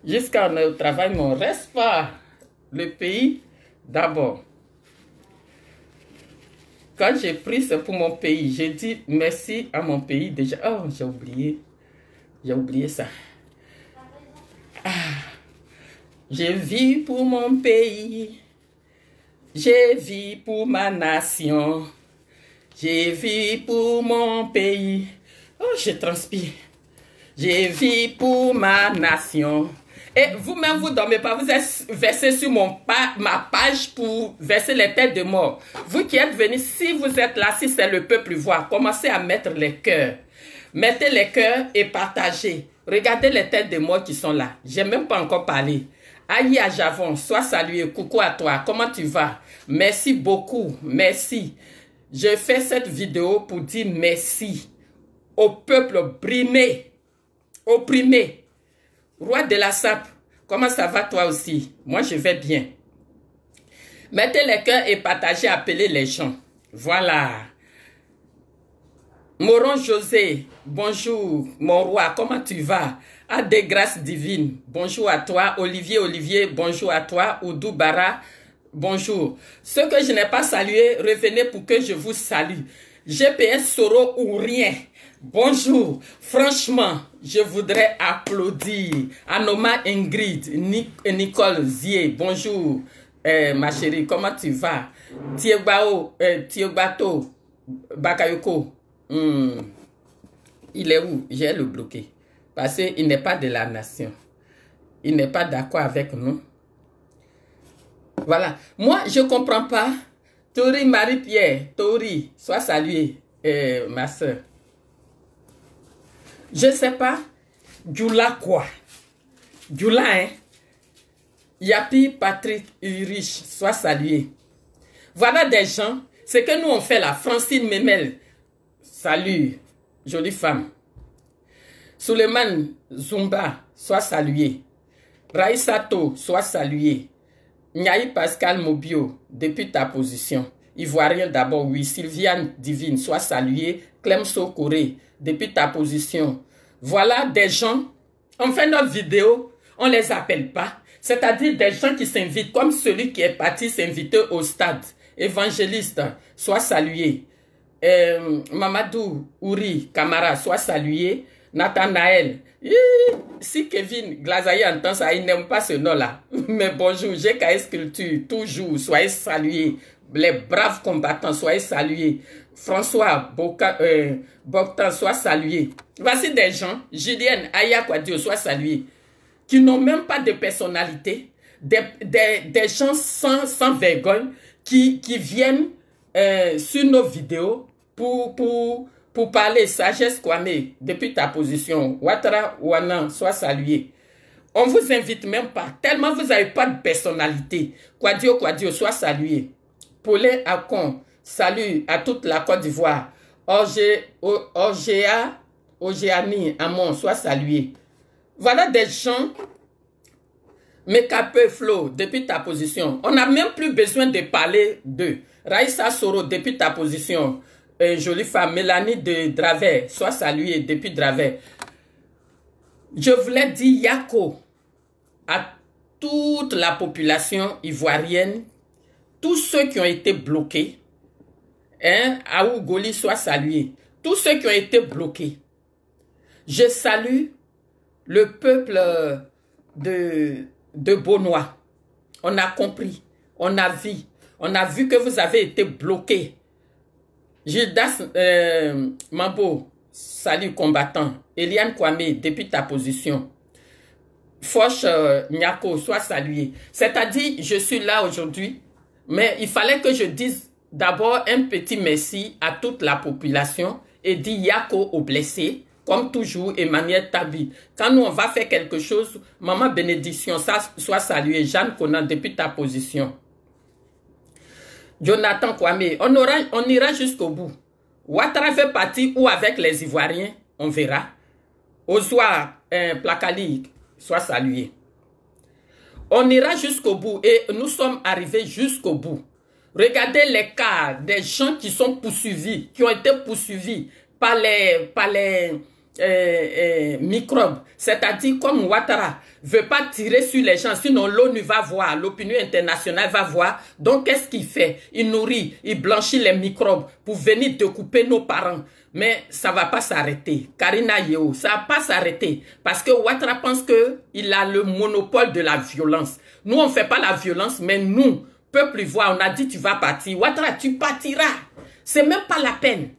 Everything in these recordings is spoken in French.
Jusqu'à on est au travail, mais on ne reste pas. Le pays d'abord. Quand j'ai pris, c'est pour mon pays. J'ai dit merci à mon pays déjà. Oh, j'ai oublié. J'ai oublié ça. Ah, je vis pour mon pays. Je vis pour ma nation. Je vis pour mon pays. Oh, je transpire. Je vis pour ma nation. Et vous-même, vous ne dormez pas. Vous êtes versé sur ma page pour verser les têtes de mort. Vous qui êtes venus, si vous êtes là, si c'est le peuple ivoire, commencez à mettre les cœurs. Mettez les cœurs et partagez. Regardez les têtes de mort qui sont là. Je n'ai même pas encore parlé. Aïe à Javon, sois salué. Coucou à toi. Comment tu vas? Merci beaucoup. Merci. Je fais cette vidéo pour dire merci au peuple opprimé. Opprimé. Roi de la sape, comment ça va toi aussi? Moi, je vais bien. Mettez les cœurs et partagez, appelez les gens. Voilà. Moron José, bonjour, mon roi, comment tu vas? À des grâces divines, bonjour à toi. Olivier, bonjour à toi. Oudou Bara, bonjour. Ceux que je n'ai pas salués, revenez pour que je vous salue. GPS Soro ou rien. Bonjour. Franchement, je voudrais applaudir Anoma Ingrid, Nicole Zier. Bonjour, ma chérie. Comment tu vas? Tiobato Bakayoko. Il est où? J'ai le bloqué. Parce qu'il n'est pas de la nation. Il n'est pas d'accord avec nous. Voilà. Moi, je ne comprends pas. Tori Marie-Pierre, Tori, sois saluée, ma soeur. Je ne sais pas. Djoula quoi? Djoula, hein? Yapi Patrick Urich, sois salué. Voilà des gens. Ce que nous on fait là. Francine Memel, salut, jolie femme. Suleiman Zumba, sois salué. Raïsato, sois salué. Nyaï Pascal Mobio, depuis ta position. Ivoirien d'abord, oui. Sylviane Divine, sois salué. Clemso Corée, depuis ta position. Voilà des gens, on fait notre vidéo, on ne les appelle pas. C'est-à-dire des gens qui s'invitent, comme celui qui est parti s'inviter au stade. Évangéliste, sois salué. Mamadou Ouri Kamara, sois salué. Nathanaël. Si Kevin Glazaï entend ça, il n'aime pas ce nom-là. Mais bonjour, GKS Culture, toujours, soyez salués. Les braves combattants, soyez salués. François Boctan, sois salué. Voici des gens, Julienne Ayakwadio, sois salué, qui n'ont même pas de personnalité, des gens sans vergogne, qui viennent sur nos vidéos pour parler. Sagesse Kwame, depuis ta position. Ouattara Ouanan, sois salué. On ne vous invite même pas, tellement vous n'avez pas de personnalité. Kwadio, sois salué. Paulin Akon, salut à toute la Côte d'Ivoire. Ogéani Amon, sois salué. Voilà des gens. Mekape Flo, depuis ta position. On n'a même plus besoin de parler d'eux. Raïssa Soro, depuis ta position. Jolie femme. Mélanie de Dravet, sois saluée depuis Dravet. Je voulais dire Yako à toute la population ivoirienne, tous ceux qui ont été bloqués, hein, Aou Goli, sois salué. Tous ceux qui ont été bloqués. Je salue le peuple de Beaunois. On a compris, on a vu que vous avez été bloqués. Gildas Mambo, salut combattant. Eliane Kwame, depuis ta position. Foch Nyako, sois salué. C'est-à-dire, je suis là aujourd'hui, mais il fallait que je dise d'abord un petit merci à toute la population et dire Yako aux blessés. Comme toujours, Emmanuel Tabi. Quand nous, on va faire quelque chose, Maman Bénédiction, ça soit salué. Jeanne Conan, depuis ta position. Jonathan Kwame, on ira jusqu'au bout. Ouattara fait partie ou avec les Ivoiriens, on verra. Ozoa Plakali, soit salué. On ira jusqu'au bout et nous sommes arrivés jusqu'au bout. Regardez les cas des gens qui sont poursuivis, qui ont été poursuivis par les microbes. C'est-à-dire comme Ouattara veut pas tirer sur les gens, sinon l'ONU va voir, l'opinion internationale va voir. Donc qu'est-ce qu'il fait? Il nourrit, il blanchit les microbes pour venir découper nos parents. Mais ça va pas s'arrêter. Karina Yeo, ça va pas s'arrêter. Parce que Ouattara pense qu'il a le monopole de la violence. Nous, on fait pas la violence, mais nous, peuple ivoire, on a dit tu vas partir. Ouattara, tu partiras. C'est même pas la peine.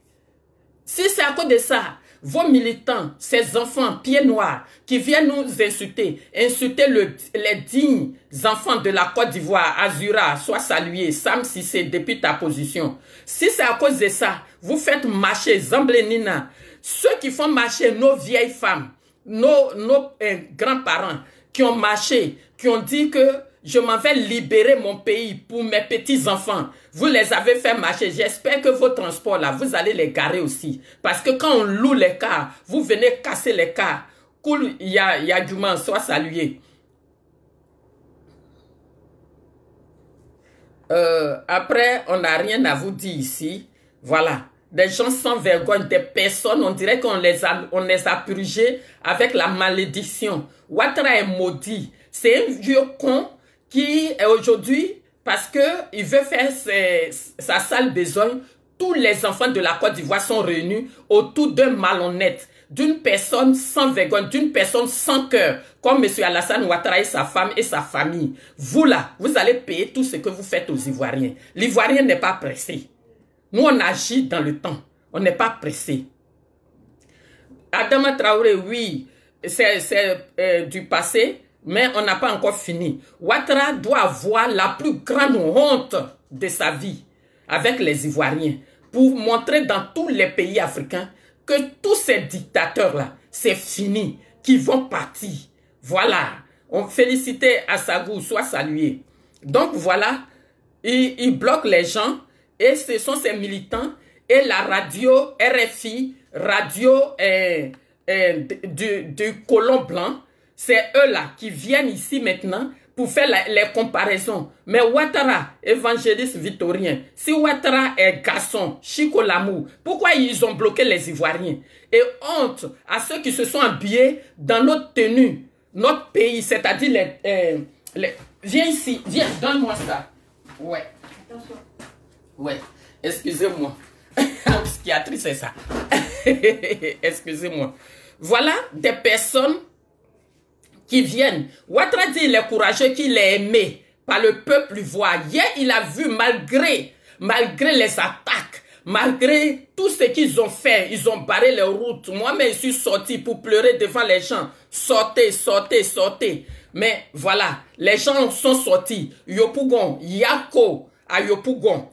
Si c'est à cause de ça, vos militants, ces enfants pieds noirs qui viennent nous insulter, les dignes enfants de la Côte d'Ivoire, Azura, sois salué, Sam Sissé, depuis ta position. Si c'est à cause de ça, vous faites marcher Zamblenina, ceux qui font marcher nos vieilles femmes, nos grands-parents qui ont marché, qui ont dit que je m'en vais libérer mon pays pour mes petits-enfants. Vous les avez fait marcher. J'espère que vos transports là, vous allez les garer aussi. Parce que quand on loue les cars, vous venez casser les cars. Cool, il y a du monde, soit salué. Après, on n'a rien à vous dire ici. Voilà. Des gens sans vergogne, des personnes, on dirait qu'on les a purgés avec la malédiction. Ouattara est maudit. C'est un vieux con qui est aujourd'hui, parce qu'il veut faire sa sale besogne, tous les enfants de la Côte d'Ivoire sont réunis autour d'un malhonnête, d'une personne sans vergogne, d'une personne sans cœur, comme M. Alassane Ouattara et sa femme et sa famille. Vous là, vous allez payer tout ce que vous faites aux Ivoiriens. L'Ivoirien n'est pas pressé. Nous, on agit dans le temps. On n'est pas pressé. Adama Traoré, oui, c'est du passé, mais on n'a pas encore fini. Ouattara doit avoir la plus grande honte de sa vie avec les Ivoiriens pour montrer dans tous les pays africains que tous ces dictateurs-là, c'est fini, qu'ils vont partir. Voilà. On félicitait Assagou, soit salué. Donc voilà, il bloque les gens et ce sont ces militants et la radio RFI, radio du colon blanc, c'est eux-là qui viennent ici maintenant pour faire les comparaisons. Mais Ouattara, évangéliste victorien, si Ouattara est garçon, Chico Lamou, pourquoi ils ont bloqué les Ivoiriens? Et honte à ceux qui se sont habillés dans notre tenue, notre pays, c'est-à-dire viens ici, viens, donne-moi ça. Ouais. Attention. Ouais, excusez-moi. Psychiatrie, c'est ça. Excusez-moi. Voilà des personnes qui viennent. Ouattara dit il est courageux, qu'il est aimé par le peuple ivoirien. Hier, il a vu, malgré les attaques, malgré tout ce qu'ils ont fait, ils ont barré les routes. Moi-même, je suis sorti pour pleurer devant les gens. Sortez, sortez, sortez. Mais voilà, les gens sont sortis. Yopougon, Yako, à Yopougon.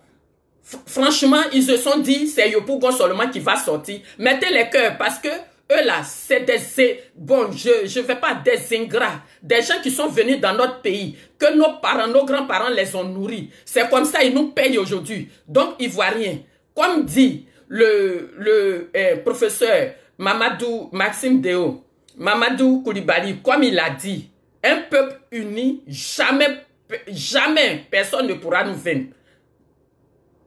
Franchement, ils se sont dit, c'est Yopougon seulement qui va sortir. Mettez les cœurs parce que eux là, c'est bon, je ne vais pas des ingrats, des gens qui sont venus dans notre pays, que nos parents, nos grands-parents les ont nourris. C'est comme ça, ils nous payent aujourd'hui. Donc, Ivoiriens, comme dit le professeur Maxime Deo, Mamadou Koulibaly, comme il a dit, un peuple uni, jamais personne ne pourra nous vaincre.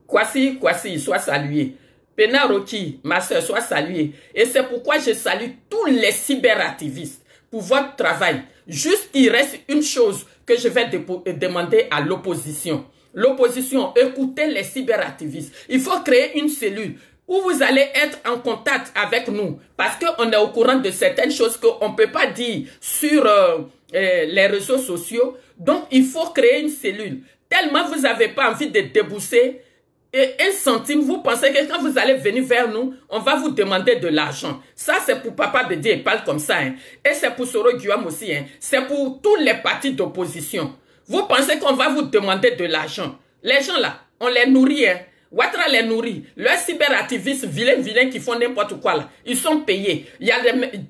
Kwasi, sois salué. Pena Roki, ma soeur, sois saluée. Et c'est pourquoi je salue tous les cyberactivistes pour votre travail. Juste, il reste une chose que je vais demander à l'opposition. L'opposition, écoutez les cyberactivistes. Il faut créer une cellule où vous allez être en contact avec nous. Parce qu'on est au courant de certaines choses qu'on ne peut pas dire sur les réseaux sociaux. Donc, il faut créer une cellule. Tellement vous n'avez pas envie de débourser et 1 centime, vous pensez que quand vous allez venir vers nous, on va vous demander de l'argent. Ça, c'est pour Papa Bédi, il parle comme ça. Hein. Et c'est pour Soro Guillaume aussi. Hein. C'est pour tous les partis d'opposition. Vous pensez qu'on va vous demander de l'argent. Les gens là, on les nourrit. Hein. Ouattara les nourrit. Leurs cyberactivistes vilains qui font n'importe quoi là, ils sont payés. Il y a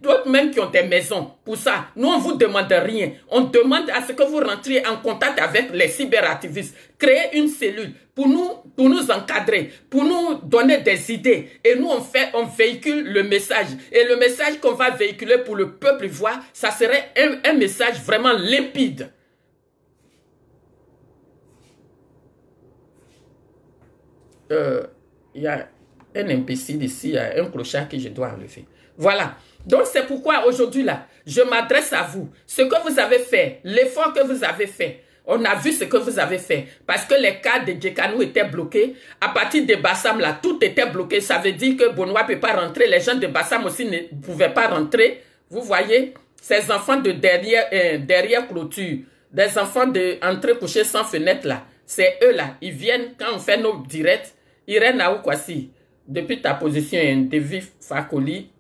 d'autres même qui ont des maisons. Pour ça, nous on vous demande rien. On demande à ce que vous rentriez en contact avec les cyberactivistes. Créez une cellule pour nous encadrer, pour nous donner des idées. Et nous on véhicule le message. Et le message qu'on va véhiculer pour le peuple ivoire, ça serait un message vraiment limpide. Il y a un imbécile ici, un clochard que je dois enlever. Voilà. Donc, c'est pourquoi aujourd'hui, là, je m'adresse à vous. Ce que vous avez fait, l'effort que vous avez fait, on a vu ce que vous avez fait. Parce que les cas de Djekanou étaient bloqués. À partir de Bassam, là, tout était bloqué. Ça veut dire que Benoît ne peut pas rentrer. Les gens de Bassam aussi ne pouvaient pas rentrer. Vous voyez, ces enfants de derrière clôture, des enfants de entrée couchée sans fenêtre, là, c'est eux, là. Ils viennent, quand on fait nos directs, Irène Aoukwasi, depuis ta position, Devi Fakoli,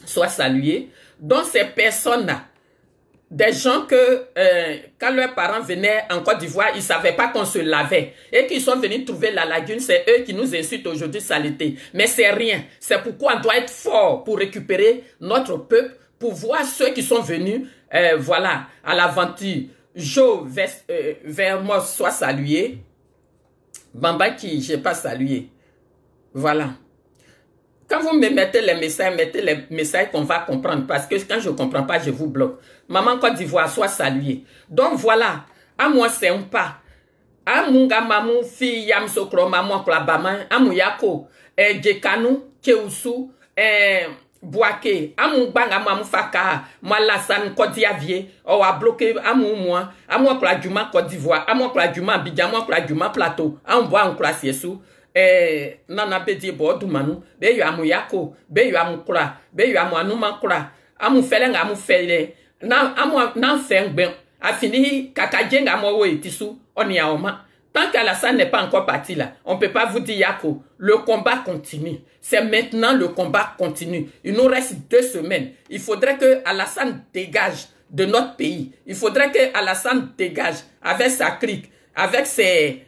soit salué. Donc, ces personnes-là, des gens que, quand leurs parents venaient en Côte d'Ivoire, ils ne savaient pas qu'on se lavait. Et qu'ils sont venus trouver la lagune, c'est eux qui nous insultent aujourd'hui, saleté. Mais c'est rien. C'est pourquoi on doit être fort pour récupérer notre peuple, pour voir ceux qui sont venus, voilà, à l'aventure. Jo Vermos soit salué. Bamba qui, je n'ai pas salué. Voilà. Quand vous me mettez les messages qu'on va comprendre. Parce que quand je ne comprends pas, je vous bloque. Maman Côte d'Ivoire, soit saluée. Donc voilà. À moi, c'est un pas. À munga mamou fi yam sokro maman klabama. À mouyako. Djekanou, Keusu. Boake, amou banga mamou faka, malasan Kodiavie, ou a bloqué amou moi, amou kwa djuma Côte d'Ivoire, amou kwa djuma Abidjan, amou kwa djuma Plateau, amou boa on kwa siesu, nana bedi bo du manu, be yo amou yako, be yo amou kwa, be yo amou anuma kwa, amou fele amou fele, nan feng ben, a fini kakadjenga amou we tisu, on y a oma. Tant qu'Alassane n'est pas encore parti là, on ne peut pas vous dire Yako, le combat continue. C'est maintenant le combat continue. Il nous reste 2 semaines. Il faudrait que Alassane dégage de notre pays. Il faudrait que Alassane dégage avec sa clique, avec ses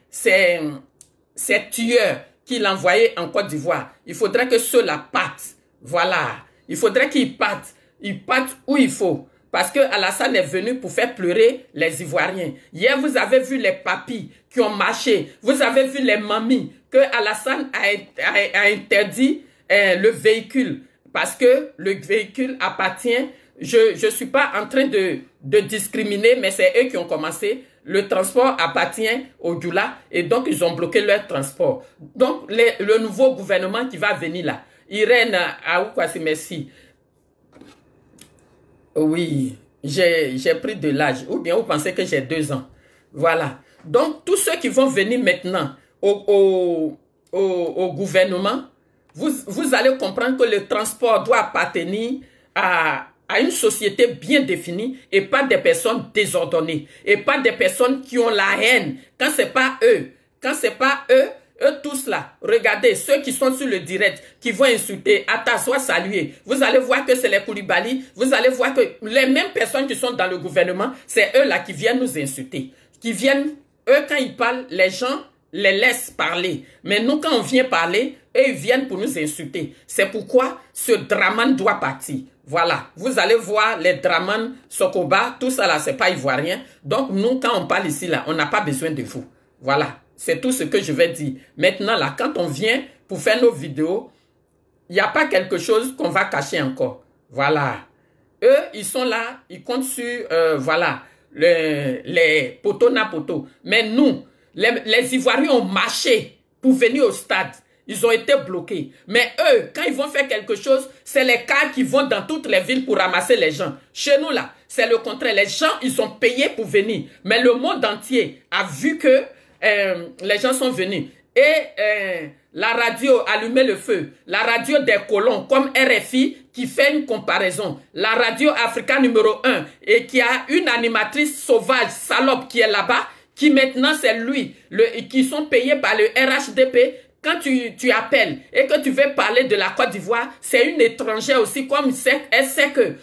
tueurs qu'il envoyait en Côte d'Ivoire. Il faudrait que ceux-là partent. Voilà. Il faudrait qu'ils partent. Ils partent où il faut. Parce que Alassane est venu pour faire pleurer les Ivoiriens. Hier, vous avez vu les papis qui ont marché. Vous avez vu les mamies que Alassane a interdit le véhicule. Parce que le véhicule appartient... Je ne suis pas en train de discriminer, mais c'est eux qui ont commencé. Le transport appartient au Djoula et donc ils ont bloqué leur transport. Donc, le nouveau gouvernement qui va venir là, Irène Aoukwasi, merci. Oui, j'ai pris de l'âge. Ou bien vous pensez que j'ai 2 ans. Voilà. Donc, tous ceux qui vont venir maintenant au gouvernement, vous allez comprendre que le transport doit appartenir à une société bien définie et pas des personnes désordonnées. Et pas des personnes qui ont la haine. Quand c'est pas eux. Quand c'est pas eux. Eux tous là, regardez, ceux qui sont sur le direct, qui vont insulter, Atta soit salué. Vous allez voir que c'est les Koulibaly. Vous allez voir que les mêmes personnes qui sont dans le gouvernement, c'est eux là qui viennent nous insulter. Qui viennent, eux quand ils parlent, les gens les laissent parler. Mais nous quand on vient parler, eux ils viennent pour nous insulter. C'est pourquoi ce Draman doit partir. Voilà, vous allez voir les Draman, Sokoba, tout ça là, c'est pas ivoirien. Donc nous quand on parle ici là, on n'a pas besoin de vous. Voilà. C'est tout ce que je vais dire. Maintenant, là, quand on vient pour faire nos vidéos, il n'y a pas quelque chose qu'on va cacher encore. Voilà. Eux, ils sont là, ils comptent sur, voilà, les poteaux na poteaux. Mais nous, les Ivoiriens ont marché pour venir au stade. Ils ont été bloqués. Mais eux, quand ils vont faire quelque chose, c'est les cars qui vont dans toutes les villes pour ramasser les gens. Chez nous, là, c'est le contraire. Les gens, ils sont payés pour venir. Mais le monde entier a vu que les gens sont venus et la radio allumait le feu, la radio des colons comme RFI qui fait une comparaison, la radio Africa numéro 1 et qui a une animatrice sauvage, salope qui est là-bas, qui maintenant c'est lui, qui sont payés par le RHDP. Quand tu appelles et que tu veux parler de la Côte d'Ivoire, c'est une étrangère aussi, comme elle sait que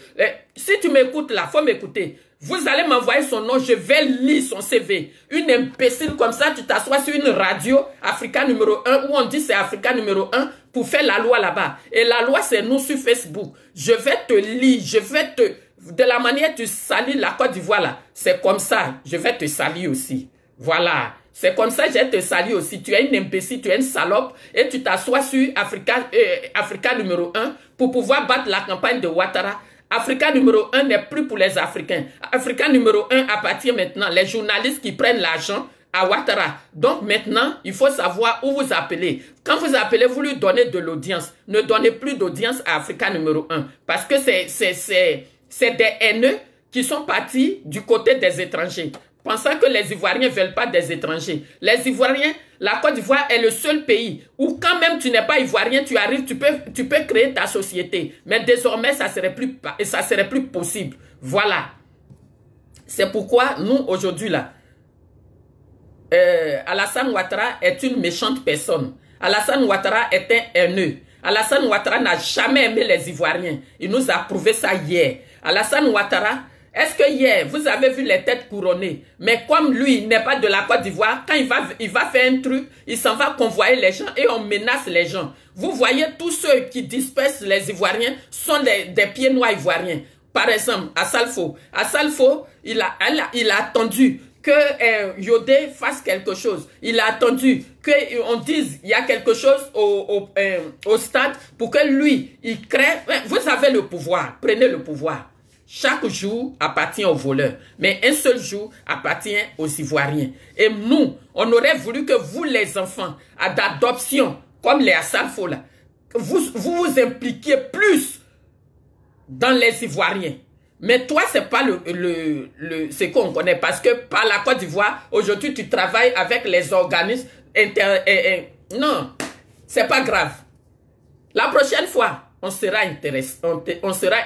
si tu m'écoutes là, faut m'écouter. Vous allez m'envoyer son nom, je vais lire son CV. Une imbécile comme ça, tu t'assois sur une radio Africa numéro 1 où on dit c'est Africa numéro 1 pour faire la loi là-bas. Et la loi, c'est nous sur Facebook. Je vais te lire, je vais te... De la manière dont tu salis la Côte d'Ivoire là, c'est comme ça, je vais te salir aussi. Voilà. C'est comme ça que je te salue aussi. Tu es une imbécile, tu es une salope et tu t'assois sur Africa numéro 1 pour pouvoir battre la campagne de Ouattara. Africa numéro 1 n'est plus pour les Africains. Africa numéro 1 appartient maintenant. Les journalistes qui prennent l'argent à Ouattara. Donc maintenant, il faut savoir où vous appelez. Quand vous appelez, vous lui donnez de l'audience. Ne donnez plus d'audience à Africa numéro 1. Parce que c'est des haineux qui sont partis du côté des étrangers, pensant que les Ivoiriens ne veulent pas des étrangers. Les Ivoiriens, la Côte d'Ivoire est le seul pays où quand même tu n'es pas Ivoirien, tu arrives, tu peux créer ta société. Mais désormais, ça serait plus possible. Voilà. C'est pourquoi nous, aujourd'hui, là, Alassane Ouattara est une méchante personne. Alassane Ouattara est un haineux. Alassane Ouattara n'a jamais aimé les Ivoiriens. Il nous a prouvé ça hier. Alassane Ouattara, est-ce que hier, vous avez vu les têtes couronnées? Mais comme lui, il n'est pas de la Côte d'Ivoire, quand il va faire un truc, il s'en va convoyer les gens et on menace les gens. Vous voyez, tous ceux qui dispersent les Ivoiriens sont des pieds noirs ivoiriens. Par exemple, à Salfo. À Salfo, il a attendu que Yodé fasse quelque chose. Il a attendu qu'on dise il y a quelque chose au stade pour que lui, il crée. Vous avez le pouvoir, prenez le pouvoir. Chaque jour appartient aux voleurs, mais un seul jour appartient aux Ivoiriens. Et nous, on aurait voulu que vous, les enfants d'adoption, comme les Assalfo là, vous impliquiez plus dans les Ivoiriens. Mais toi, c'est pas ce qu'on connaît. Parce que par la Côte d'Ivoire, aujourd'hui, tu travailles avec les organismes non, c'est pas grave. La prochaine fois, on sera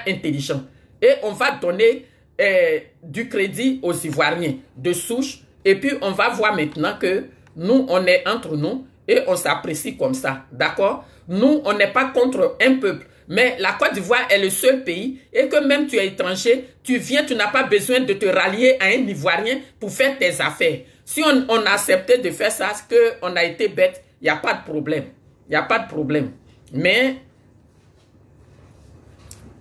intelligent. Et on va donner du crédit aux Ivoiriens de souche. Et puis, on va voir maintenant que nous, on est entre nous et on s'apprécie comme ça. D'accord? Nous, on n'est pas contre un peuple. Mais la Côte d'Ivoire est le seul pays et que même tu es étranger, tu viens, tu n'as pas besoin de te rallier à un Ivoirien pour faire tes affaires. Si on a accepté de faire ça, parce qu'on a été bête, il n'y a pas de problème. Il n'y a pas de problème. Mais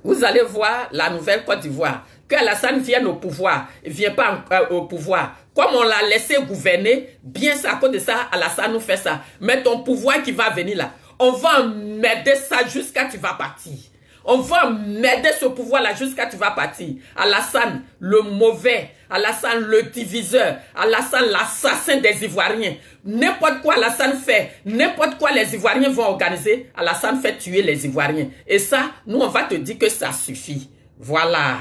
vous allez voir la nouvelle Côte d'Ivoire. Que Alassane vienne au pouvoir, il ne vient pas au pouvoir. Comme on l'a laissé gouverner, bien c'est à cause de ça, Alassane nous fait ça. Mais ton pouvoir qui va venir là, on va m'aider ça jusqu'à tu vas partir. On va m'aider ce pouvoir-là jusqu'à tu vas partir. Alassane, le mauvais. Alassane, le diviseur. Alassane, l'assassin des Ivoiriens. N'importe quoi Alassane fait, n'importe quoi les Ivoiriens vont organiser, Alassane fait tuer les Ivoiriens. Et ça, nous, on va te dire que ça suffit. Voilà.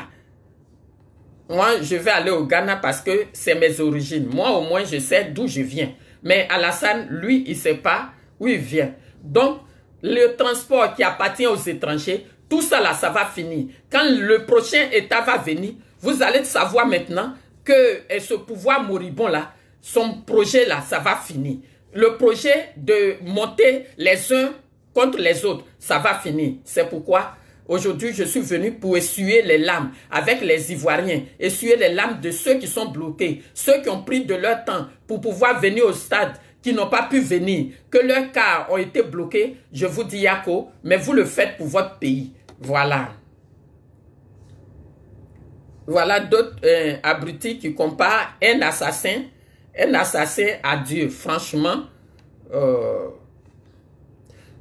Moi, je vais aller au Ghana parce que c'est mes origines. Moi, au moins, je sais d'où je viens. Mais Alassane, lui, il ne sait pas où il vient. Donc, le transport qui appartient aux étrangers, tout ça là, ça va finir. Quand le prochain État va venir, vous allez savoir maintenant que ce pouvoir moribond là, son projet là, ça va finir. Le projet de monter les uns contre les autres, ça va finir. C'est pourquoi aujourd'hui, je suis venu pour essuyer les larmes avec les Ivoiriens, essuyer les larmes de ceux qui sont bloqués, ceux qui ont pris de leur temps pour pouvoir venir au stade, qui n'ont pas pu venir, que leurs cas ont été bloqués, je vous dis Yako, mais vous le faites pour votre pays. Voilà. Voilà d'autres abrutis qui comparent un assassin à Dieu. Franchement.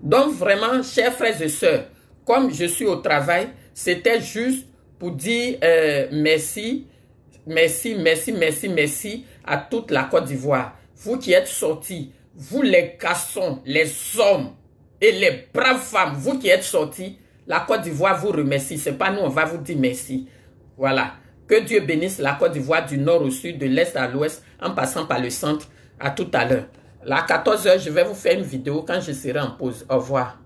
Donc vraiment, chers frères et sœurs, comme je suis au travail, c'était juste pour dire merci à toute la Côte d'Ivoire. Vous qui êtes sortis, vous les garçons, les hommes et les braves femmes, vous qui êtes sortis, la Côte d'Ivoire vous remercie. Ce n'est pas nous, on va vous dire merci. Voilà. Que Dieu bénisse la Côte d'Ivoire du nord au sud, de l'est à l'ouest, en passant par le centre. À tout à l'heure. À 14 h, je vais vous faire une vidéo quand je serai en pause. Au revoir.